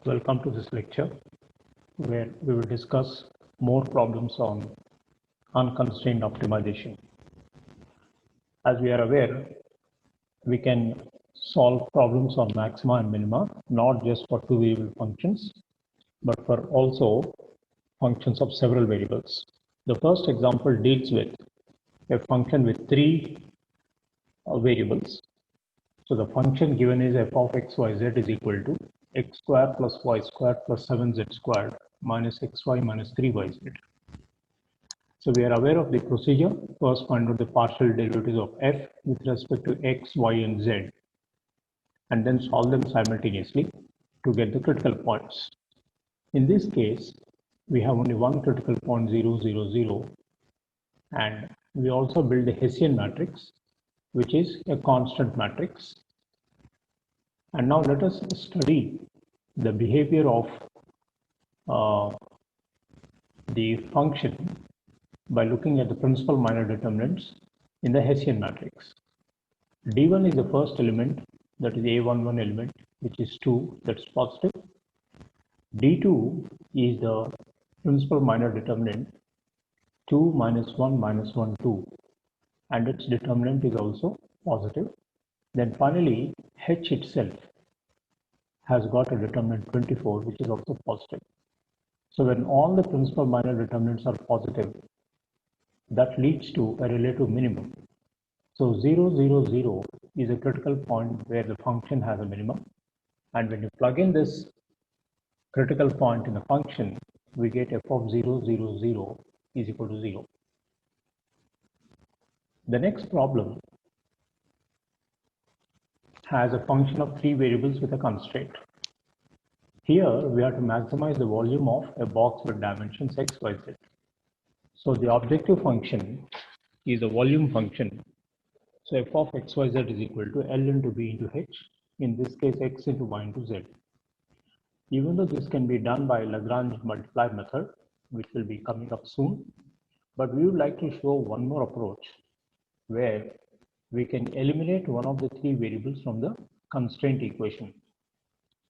Welcome to this lecture where we will discuss more problems on unconstrained optimization. As we are aware, we can solve problems on maxima and minima, not just for two variable functions, but for also functions of several variables. The first example deals with a function with three variables. So the function given is f of x, y, z is equal to x squared plus y squared plus 7z squared minus xy minus 3yz. So we are aware of the procedure. First, find out the partial derivatives of f with respect to x, y, and z, and then solve them simultaneously to get the critical points. In this case, we have only one critical point 0, 0, 0, and we also build the Hessian matrix, which is a constant matrix. And now let us study the behavior of the function by looking at the principal minor determinants in the Hessian matrix. D1 is the first element, that is A11 element, which is 2, that's positive. D2 is the principal minor determinant 2 minus 1 minus 1 2, and its determinant is also positive. Then finally H itself has got a determinant 24, which is also positive. So when all the principal minor determinants are positive, that leads to a relative minimum. So 0, 0, 0 is a critical point where the function has a minimum, and when you plug in this critical point in the function, we get f of 0, 0, 0 is equal to 0. The next problem has a function of three variables with a constraint. Here we have to maximize the volume of a box with dimensions x, y, z. So the objective function is a volume function. So f of x, y, z is equal to L into B into H, in this case x into y into z. Even though this can be done by Lagrange multiply method, which will be coming up soon, but we would like to show one more approach where we can eliminate one of the three variables from the constraint equation.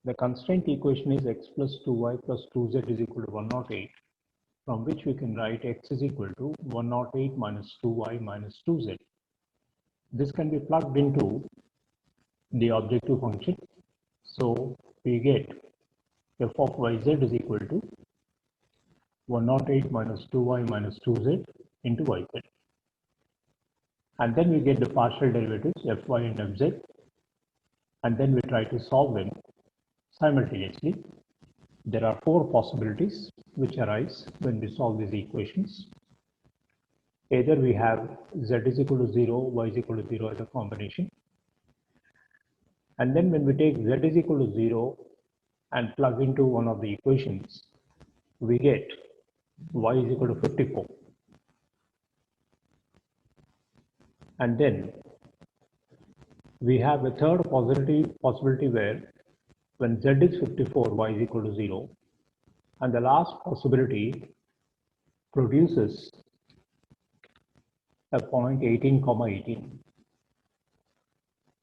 The constraint equation is x plus 2y plus 2z is equal to 108, from which we can write x is equal to 108 minus 2y minus 2z. This can be plugged into the objective function. So we get f of yz is equal to 108 minus 2y minus 2z into yz. And then we get the partial derivatives fy and fz, and then we try to solve them simultaneously. There are four possibilities which arise when we solve these equations. Either we have z is equal to 0, y is equal to 0 as a combination, and then when we take z is equal to 0 and plug into one of the equations, we get y is equal to 54. And then we have a third possibility where when z is 54, y is equal to 0, and the last possibility produces a point 18, 18.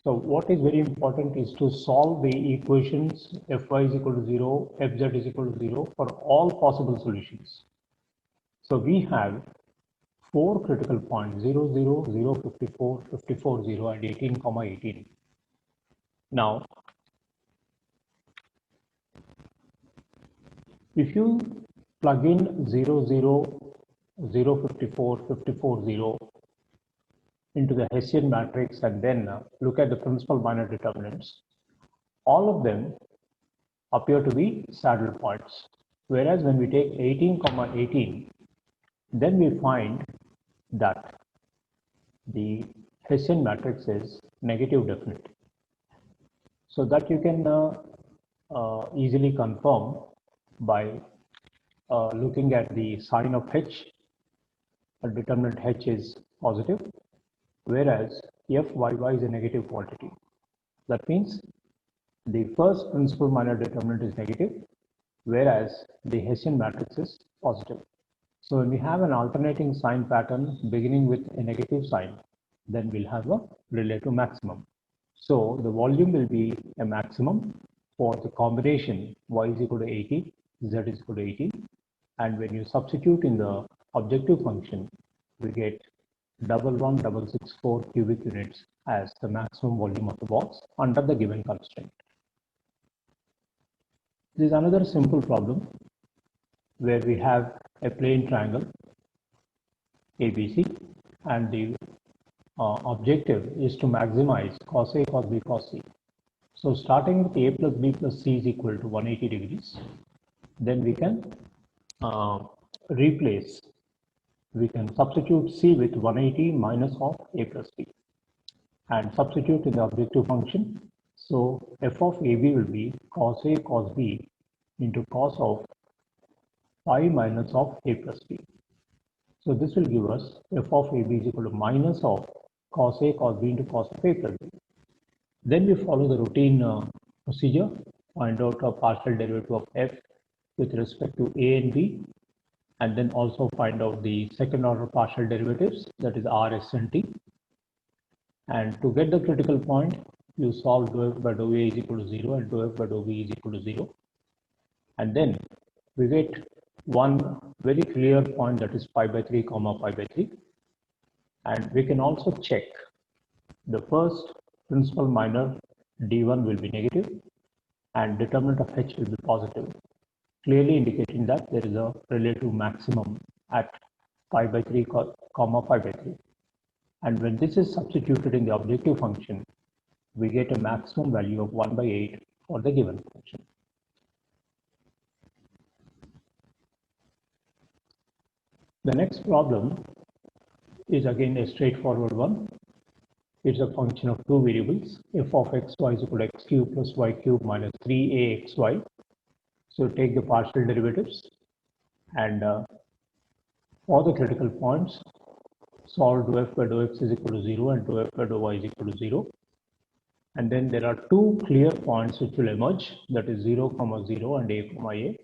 So what is very important is to solve the equations fy is equal to 0, fz is equal to 0 for all possible solutions. So we have four critical points 0, 0, 0, 54, 54, 0, and 18, 18. Now, if you plug in 0, 0, 0, 54, 54, 0 into the Hessian matrix and then look at the principal minor determinants, all of them appear to be saddle points. Whereas when we take 18, 18, then we find that the Hessian matrix is negative definite. So that you can easily confirm by looking at the sign of H. A determinant H is positive, whereas Fyy is a negative quantity. That means the first principal minor determinant is negative, whereas the Hessian matrix is positive. So when we have an alternating sign pattern beginning with a negative sign, then we'll have a relative maximum. So the volume will be a maximum for the combination y is equal to 80, z is equal to 80, and when you substitute in the objective function, we get 11664 cubic units as the maximum volume of the box under the given constraint. This is another simple problem where we have a plane triangle ABC, and the objective is to maximize cos A, cos B, cos C. So starting with A plus B plus C is equal to 180 degrees, then we can replace, we can substitute C with 180 minus of A plus B and substitute in the objective function. So f of AB will be cos A cos B into cos of phi minus of A plus B. So this will give us f of AB is equal to minus of cos A cos B into cos of A plus B. Then we follow the routine procedure, find out a partial derivative of f with respect to A and B, and then also find out the second order partial derivatives, that is R, S, and T. And to get the critical point, you solve dou f by dou A is equal to 0 and dou f by dou B is equal to 0. And then we get one very clear point, that is pi by 3 comma pi by 3. And we can also check the first principal minor d1 will be negative and determinant of h will be positive, clearly indicating that there is a relative maximum at pi by 3 comma pi by 3. And when this is substituted in the objective function, we get a maximum value of 1 by 8 for the given function. The next problem is again a straightforward one. It's a function of two variables, f of xy is equal to x cube plus y cube minus 3axy. So take the partial derivatives, and for the critical points, solve dou f by dou x is equal to 0 and dou f by dou y is equal to 0. And then there are two clear points which will emerge, that is 0, 0 and a, a.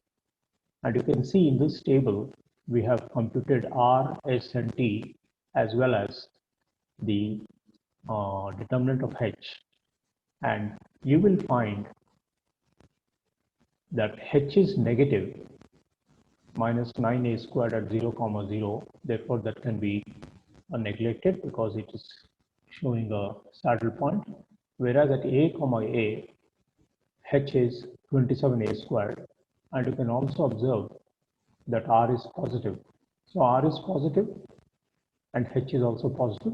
And you can see in this table, we have computed R, S, and T, as well as the determinant of h. And you will find that h is negative, minus 9a squared at 0, 0. Therefore, that can be neglected because it is showing a saddle point. Whereas at a, h is 27a squared. And you can also observe that R is positive. So R is positive and h is also positive.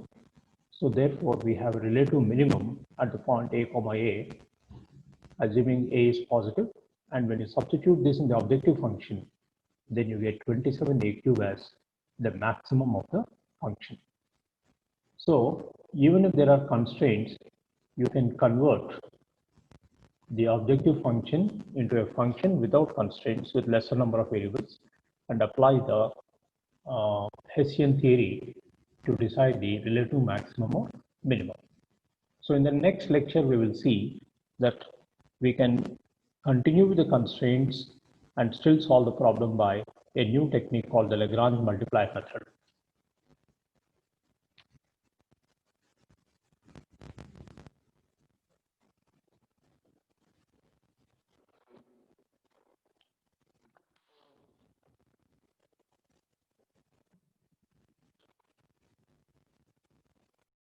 So therefore, we have a relative minimum at the point a, assuming a is positive. And when you substitute this in the objective function, then you get 27a cube as the maximum of the function. So even if there are constraints, you can convert the objective function into a function without constraints with lesser number of variables and apply the Hessian theory to decide the relative maximum or minimum. So in the next lecture, we will see that we can continue with the constraints and still solve the problem by a new technique called the Lagrange multiplier method.